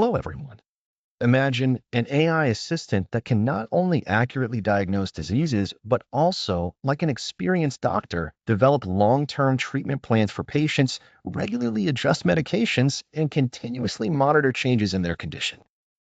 Hello, everyone. Imagine an AI assistant that can not only accurately diagnose diseases, but also, like an experienced doctor, develop long-term treatment plans for patients, regularly adjust medications, and continuously monitor changes in their condition.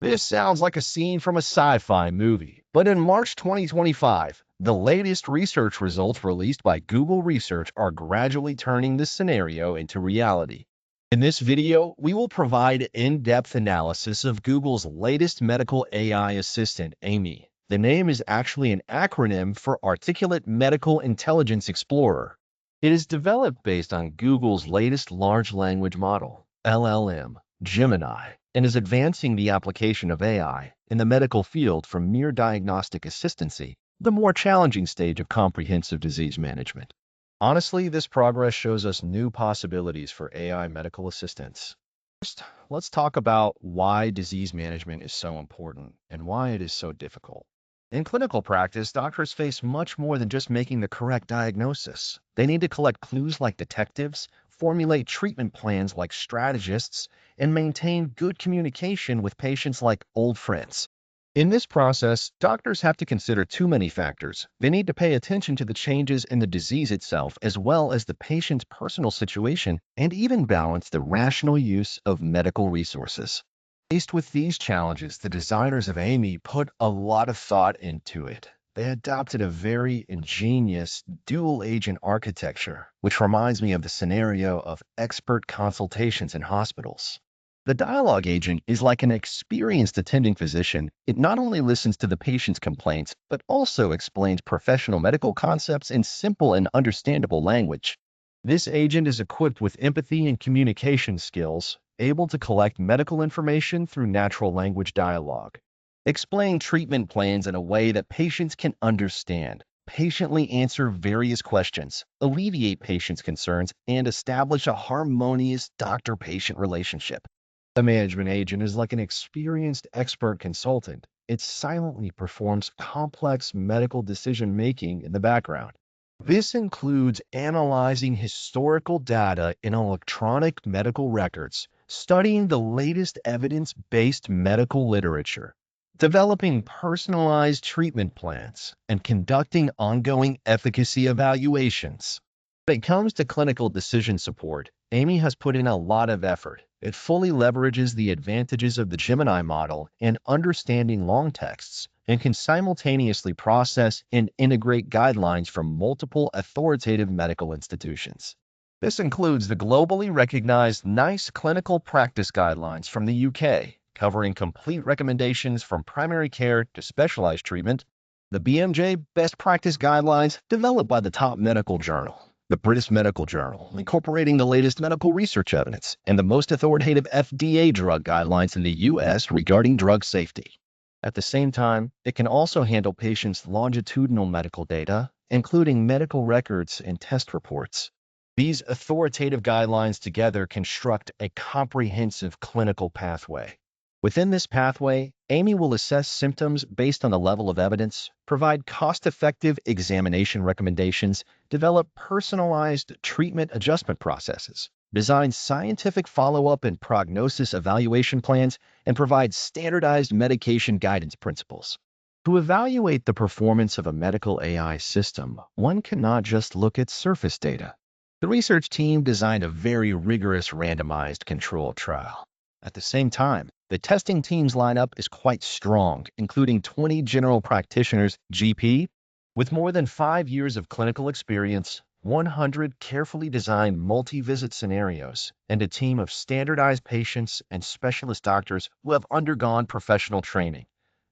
This sounds like a scene from a sci-fi movie, but in March 2025, the latest research results released by Google Research are gradually turning this scenario into reality. In this video, we will provide in-depth analysis of Google's latest medical AI assistant, AMIE. The name is actually an acronym for Articulate Medical Intelligence Explorer. It is developed based on Google's latest large language model, LLM, Gemini, and is advancing the application of AI in the medical field from mere diagnostic assistancy, the more challenging stage of comprehensive disease management. Honestly, this progress shows us new possibilities for AI medical assistance. First, let's talk about why disease management is so important and why it is so difficult. In clinical practice, doctors face much more than just making the correct diagnosis. They need to collect clues like detectives, formulate treatment plans like strategists, and maintain good communication with patients like old friends. In this process, doctors have to consider too many factors. They need to pay attention to the changes in the disease itself, as well as the patient's personal situation, and even balance the rational use of medical resources. Faced with these challenges, the designers of AMIE put a lot of thought into it. They adopted a very ingenious dual-agent architecture, which reminds me of the scenario of expert consultations in hospitals. The dialogue agent is like an experienced attending physician. It not only listens to the patient's complaints, but also explains professional medical concepts in simple and understandable language. This agent is equipped with empathy and communication skills, able to collect medical information through natural language dialogue. Explain treatment plans in a way that patients can understand. Patiently answer various questions, alleviate patients' concerns, and establish a harmonious doctor-patient relationship. The management agent is like an experienced expert consultant. It silently performs complex medical decision making in the background. This includes analyzing historical data in electronic medical records, studying the latest evidence based medical literature, developing personalized treatment plans, and conducting ongoing efficacy evaluations. When it comes to clinical decision support, AMIE has put in a lot of effort. It fully leverages the advantages of the Gemini model in understanding long texts and can simultaneously process and integrate guidelines from multiple authoritative medical institutions. This includes the globally recognized NICE clinical practice guidelines from the UK, covering complete recommendations from primary care to specialized treatment, the BMJ best practice guidelines developed by the top medical journal, the British Medical Journal, incorporating the latest medical research evidence, and the most authoritative FDA drug guidelines in the US regarding drug safety. At the same time, it can also handle patients' longitudinal medical data, including medical records and test reports. These authoritative guidelines together construct a comprehensive clinical pathway. Within this pathway, AMIE will assess symptoms based on the level of evidence, provide cost-effective examination recommendations, develop personalized treatment adjustment processes, design scientific follow-up and prognosis evaluation plans, and provide standardized medication guidance principles. To evaluate the performance of a medical AI system, one cannot just look at surface data. The research team designed a very rigorous randomized controlled trial. At the same time, the testing team's lineup is quite strong, including 20 general practitioners, GP, with more than 5 years of clinical experience, 100 carefully designed multi-visit scenarios, and a team of standardized patients and specialist doctors who have undergone professional training.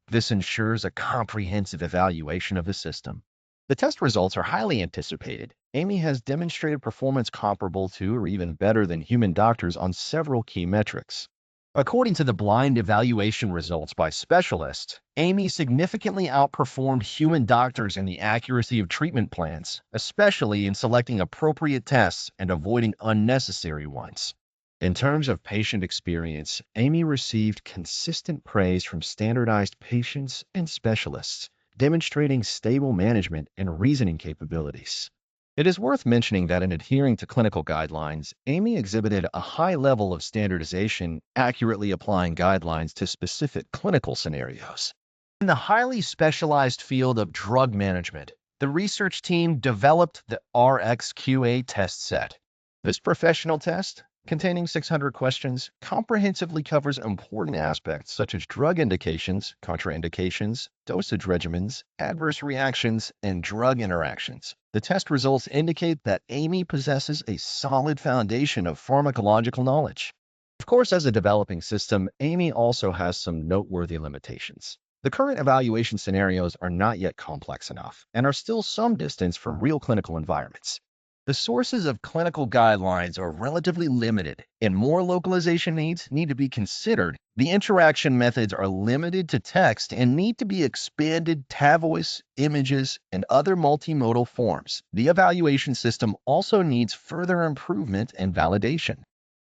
This ensures a comprehensive evaluation of the system. The test results are highly anticipated. AMIE has demonstrated performance comparable to or even better than human doctors on several key metrics. According to the blind evaluation results by specialists, AMIE significantly outperformed human doctors in the accuracy of treatment plans, especially in selecting appropriate tests and avoiding unnecessary ones. In terms of patient experience, AMIE received consistent praise from standardized patients and specialists, demonstrating stable management and reasoning capabilities. It is worth mentioning that in adhering to clinical guidelines, AMIE exhibited a high level of standardization, accurately applying guidelines to specific clinical scenarios. In the highly specialized field of drug management, the research team developed the RxQA test set. This professional test, containing 600 questions, comprehensively covers important aspects such as drug indications, contraindications, dosage regimens, adverse reactions, and drug interactions. The test results indicate that AMIE possesses a solid foundation of pharmacological knowledge. Of course, as a developing system, AMIE also has some noteworthy limitations. The current evaluation scenarios are not yet complex enough and are still some distance from real clinical environments. The sources of clinical guidelines are relatively limited, and more localization needs need to be considered. The interaction methods are limited to text and need to be expanded to voice, images, and other multimodal forms. The evaluation system also needs further improvement and validation.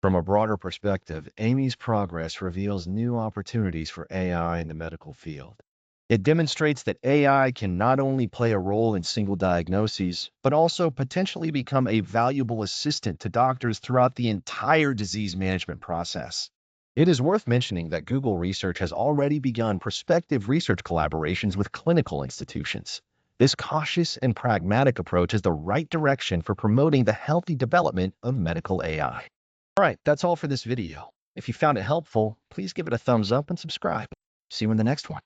From a broader perspective, AMIE's progress reveals new opportunities for AI in the medical field. It demonstrates that AI can not only play a role in single diagnoses, but also potentially become a valuable assistant to doctors throughout the entire disease management process. It is worth mentioning that Google Research has already begun prospective research collaborations with clinical institutions. This cautious and pragmatic approach is the right direction for promoting the healthy development of medical AI. All right, that's all for this video. If you found it helpful, please give it a thumbs up and subscribe. See you in the next one.